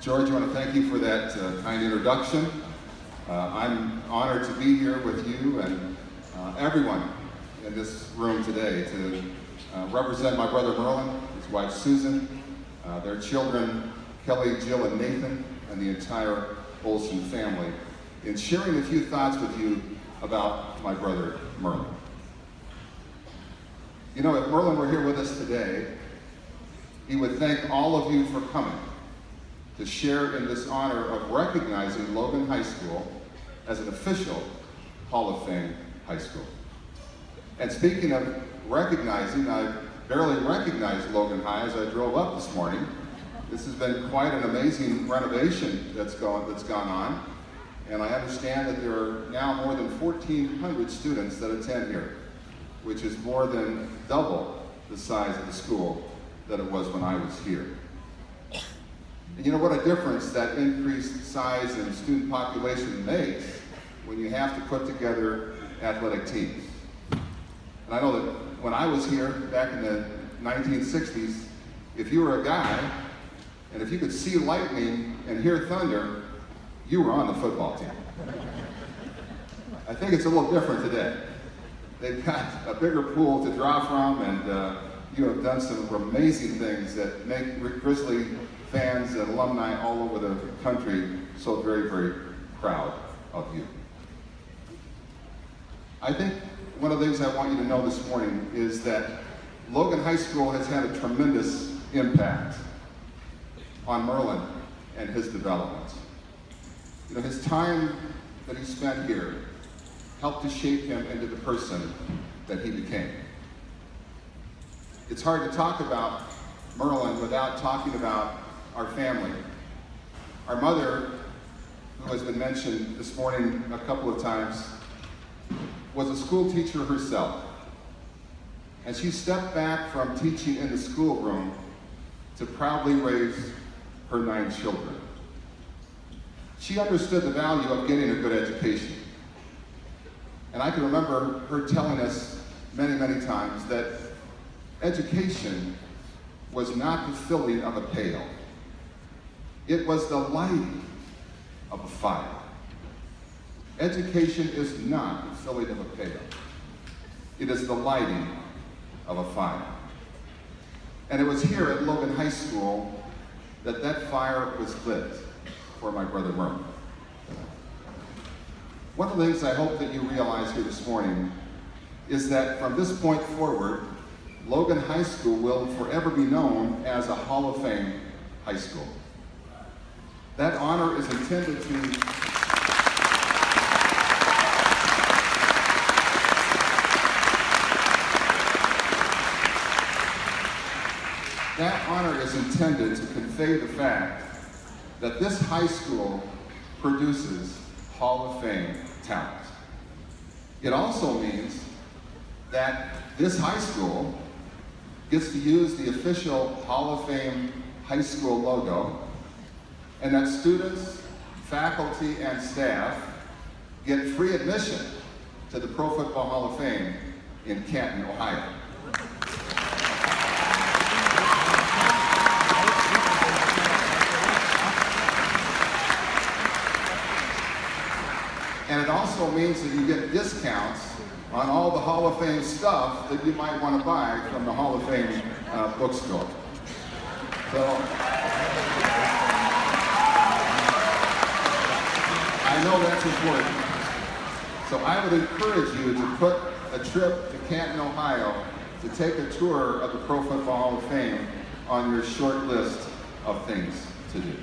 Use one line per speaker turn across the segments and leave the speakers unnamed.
George, I want to thank you for that kind introduction. I'm honored to be here with you and everyone in this room today to represent my brother Merlin, his wife Susan, their children Kelly, Jill, and Nathan, and the entire Olsen family in sharing a few thoughts with you about my brother Merlin. You know, if Merlin were here with us today, he would thank all of you for coming to share in this honor of recognizing Logan High School as an official Hall of Fame high school. And speaking of recognizing, I barely recognized Logan High as I drove up this morning. This has been quite an amazing renovation that's gone on. And I understand that there are now more than 1,400 students that attend here, which is more than double the size of the school that it was when I was here. And you know what a difference that increased size and student population makes when you have to put together athletic teams. And I know that when I was here back in the 1960s, if you were a guy, and if you could see lightning and hear thunder, you were on the football team. I think it's a little different today. They've got a bigger pool to draw from, and you have done some amazing things that make Grizzly fans and alumni all over the country so very, very proud of you. I think one of the things I want you to know this morning is that Logan High School has had a tremendous impact on Merlin and his development. You know, his time that he spent here helped to shape him into the person that he became. It's hard to talk about Merlin without talking about our family. Our mother, who has been mentioned this morning a couple of times, was a school teacher herself. And she stepped back from teaching in the schoolroom to proudly raise her 9 children. She understood the value of getting a good education. And I can remember her telling us many, many times that education was not the filling of a pail. It was the lighting of a fire. Education is not the filling of a pail. It is the lighting of a fire. And it was here at Logan High School that that fire was lit for my brother Merlin. One of the things I hope that you realize here this morning is that from this point forward, Logan High School will forever be known as a Hall of Fame high school. That honor is intended to convey the fact that this high school produces Hall of Fame talent. It also means that this high school gets to use the official Hall of Fame high school logo, and that students, faculty, and staff get free admission to the Pro Football Hall of Fame in Canton, Ohio. And it also means that you get discounts on all the Hall of Fame stuff that you might want to buy from the Hall of Fame bookstore. So, I know that's important. So I would encourage you to put a trip to Canton, Ohio to take a tour of the Pro Football Hall of Fame on your short list of things to do.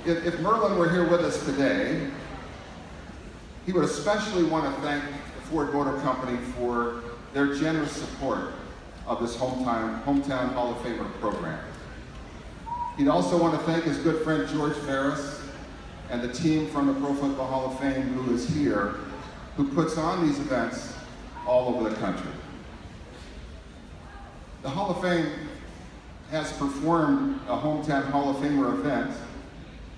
If Merlin were here with us today, he would especially want to thank the Ford Motor Company for their generous support of this Hometown Hall of Famer program. He'd also want to thank his good friend George Ferris and the team from the Pro Football Hall of Fame who is here, who puts on these events all over the country. The Hall of Fame has performed a Hometown Hall of Famer event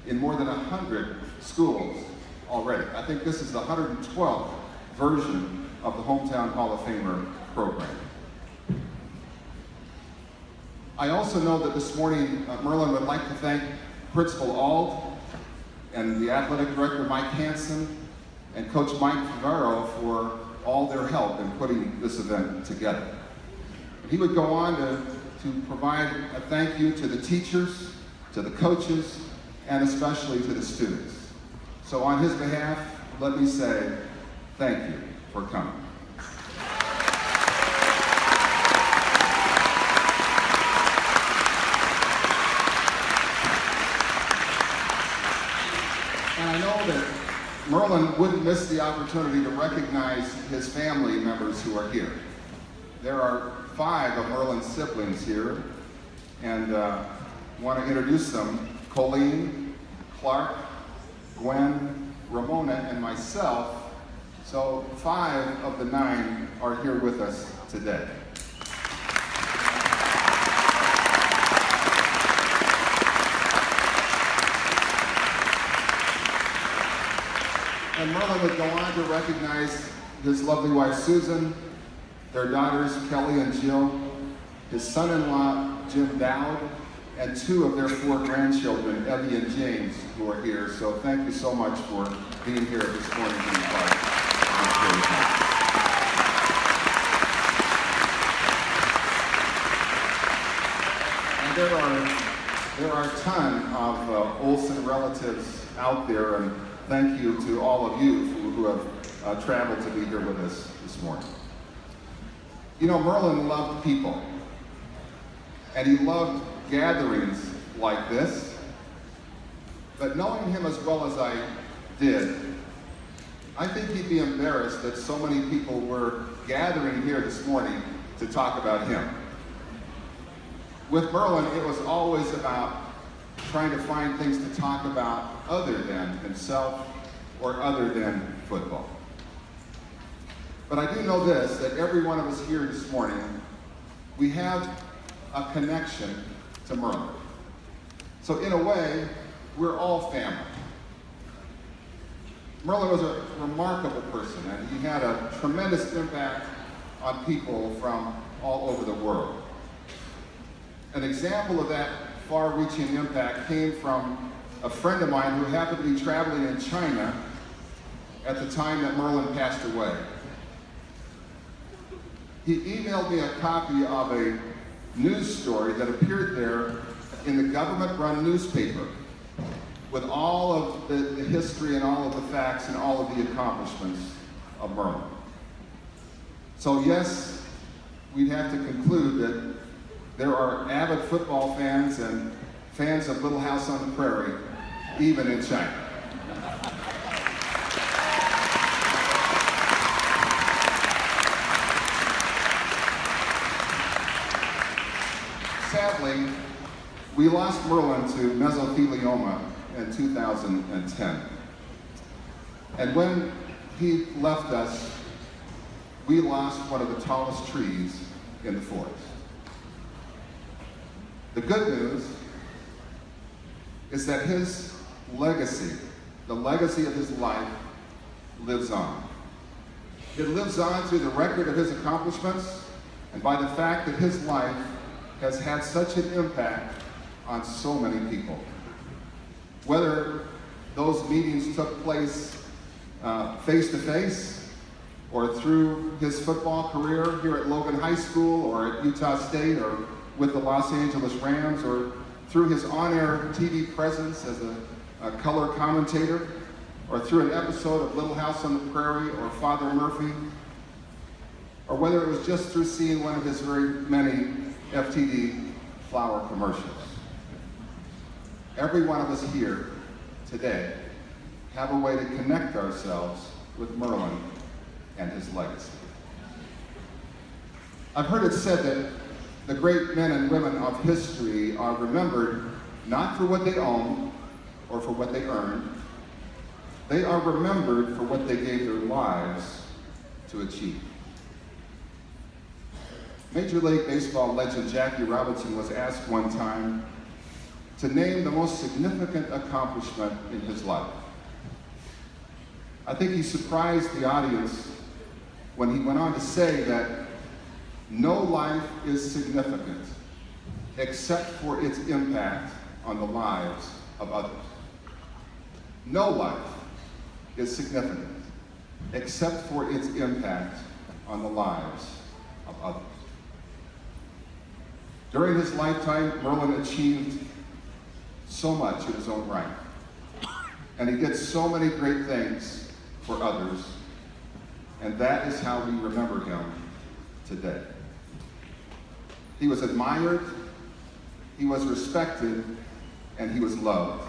in more than 100 schools already. I think this is the 112th version of the Hometown Hall of Famer program. I also know that this morning Merlin would like to thank Principal Ald and the athletic director Mike Hansen and Coach Mike Favaro for all their help in putting this event together. He would go on to provide a thank you to the teachers, to the coaches, and especially to the students. So on his behalf, let me say thank you for coming. And I know that Merlin wouldn't miss the opportunity to recognize his family members who are here. There are 5 of Merlin's siblings here, and want to introduce them: Colleen, Clark, Gwen, Ramona, and myself. So 5 of the 9 are here with us today. And Merlin would go on to recognize his lovely wife Susan, their daughters Kelly and Jill, his son-in-law Jim Dowd, and 2 of their 4 grandchildren, Evie and James, who are here. So thank you so much for being here this morning in the park. And there are a ton of Olsen relatives out there, and thank you to all of you who have traveled to be here with us this morning. You know, Merlin loved people, and he loved gatherings like this, but knowing him as well as I did, I think he'd be embarrassed that so many people were gathering here this morning to talk about him. With Merlin, it was always about trying to find things to talk about other than himself or other than football. But I do know this, that every one of us here this morning, we have a connection to Merlin. So in a way, we're all family. Merlin was a remarkable person, and he had a tremendous impact on people from all over the world. An example of that far-reaching impact came from a friend of mine who happened to be traveling in China at the time that Merlin passed away. He emailed me a copy of a news story that appeared there in the government-run newspaper with all of the history and all of the facts and all of the accomplishments of Merlin. So yes, we'd have to conclude that there are avid football fans and fans of Little House on the Prairie, even in China. Sadly, we lost Merlin to mesothelioma in 2010. And when he left us, we lost one of the tallest trees in the forest. The good news is that his legacy, the legacy of his life, lives on. It lives on through the record of his accomplishments and by the fact that his life has had such an impact on so many people. Whether those meetings took place face-to-face or through his football career here at Logan High School or at Utah State or with the Los Angeles Rams, or through his on-air TV presence as a color commentator, or through an episode of Little House on the Prairie or Father Murphy, or whether it was just through seeing one of his very many FTD flower commercials. Every one of us here today have a way to connect ourselves with Merlin and his legacy. I've heard it said that the great men and women of history are remembered not for what they own or for what they earned. They are remembered for what they gave their lives to achieve. Major League Baseball legend Jackie Robinson was asked one time to name the most significant accomplishment in his life. I think he surprised the audience when he went on to say that no life is significant except for its impact on the lives of others. No life is significant except for its impact on the lives of others. During his lifetime, Merlin achieved so much in his own right. And he did so many great things for others. And that is how we remember him today. He was admired, he was respected, and he was loved.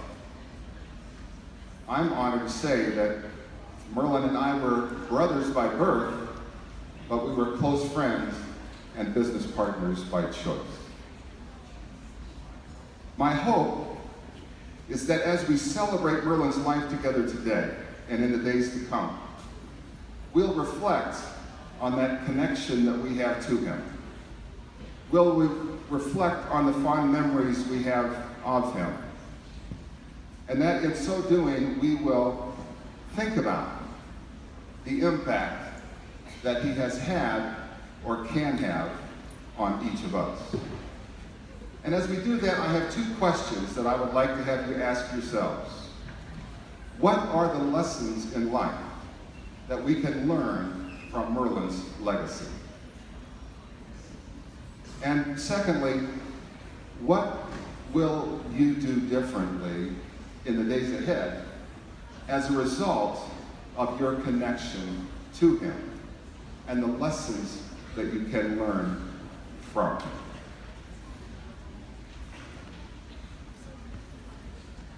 I'm honored to say that Merlin and I were brothers by birth, but we were close friends and business partners by choice. My hope is that as we celebrate Merlin's life together today and in the days to come, we'll reflect on that connection that we have to him. We'll reflect on the fond memories we have of him. And that in so doing, we will think about the impact that he has had or can have on each of us. And as we do that, I have two questions that I would like to have you ask yourselves. What are the lessons in life that we can learn from Merlin's legacy? And secondly, what will you do differently in the days ahead as a result of your connection to him and the lessons that you can learn from him?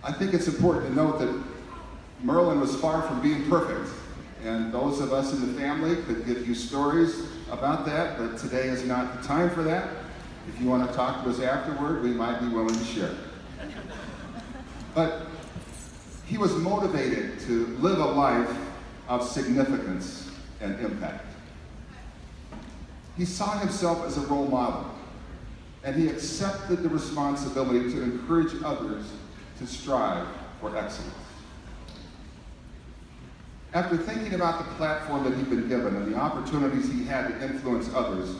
I think it's important to note that Merlin was far from being perfect, and those of us in the family could give you stories about that, but today is not the time for that. If you want to talk to us afterward, we might be willing to share. But he was motivated to live a life of significance and impact. He saw himself as a role model, and he accepted the responsibility to encourage others to strive for excellence. After thinking about the platform that he'd been given and the opportunities he had to influence others,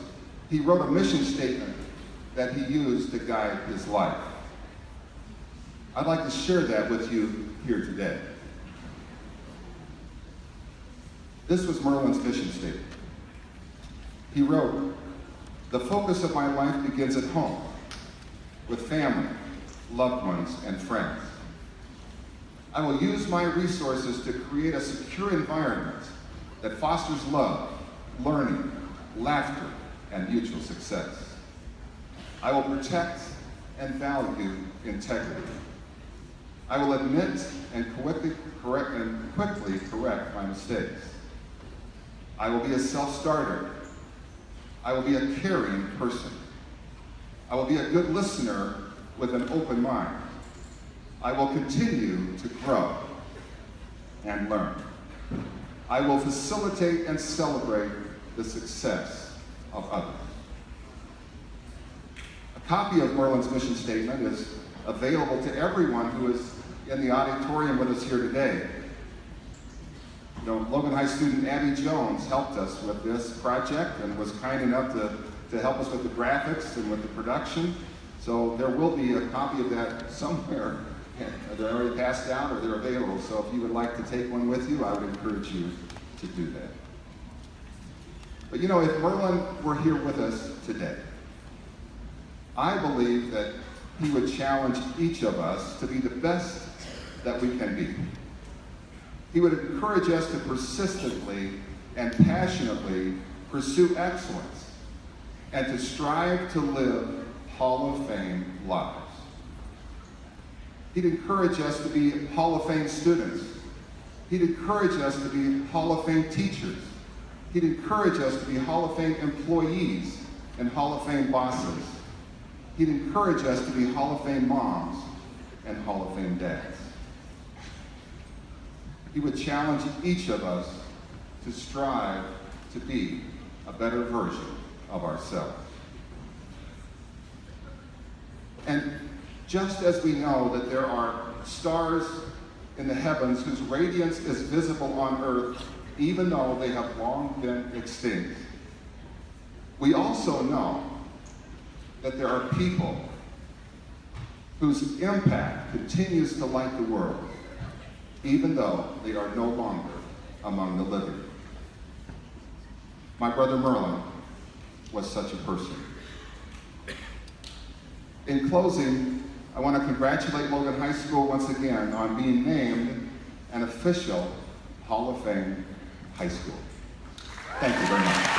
he wrote a mission statement that he used to guide his life. I'd like to share that with you here today. This was Merlin's mission statement. He wrote, "The focus of my life begins at home, with family, loved ones, and friends. I will use my resources to create a secure environment that fosters love, learning, laughter, and mutual success. I will protect and value integrity. I will admit and quickly correct my mistakes. I will be a self-starter. I will be a caring person. I will be a good listener with an open mind. I will continue to grow and learn. I will facilitate and celebrate the success of others." A copy of Merlin's mission statement is available to everyone who is in the auditorium with us here today. You know, Logan High student Abby Jones helped us with this project and was kind enough to help us with the graphics and with the production. So there will be a copy of that somewhere. They're already passed out or they're available. So if you would like to take one with you, I would encourage you to do that. But you know, if Merlin were here with us today, I believe that he would challenge each of us to be the best that we can be. He would encourage us to persistently and passionately pursue excellence and to strive to live Hall of Fame lives. He'd encourage us to be Hall of Fame students. He'd encourage us to be Hall of Fame teachers. He'd encourage us to be Hall of Fame employees and Hall of Fame bosses. He'd encourage us to be Hall of Fame moms and Hall of Fame dads. He would challenge each of us to strive to be a better version of ourselves. And just as we know that there are stars in the heavens whose radiance is visible on earth, even though they have long been extinct, we also know that there are people whose impact continues to light the world, even though they are no longer among the living. My brother Merlin was such a person. In closing, I want to congratulate Logan High School once again on being named an official Hall of Fame high school. Thank you very much.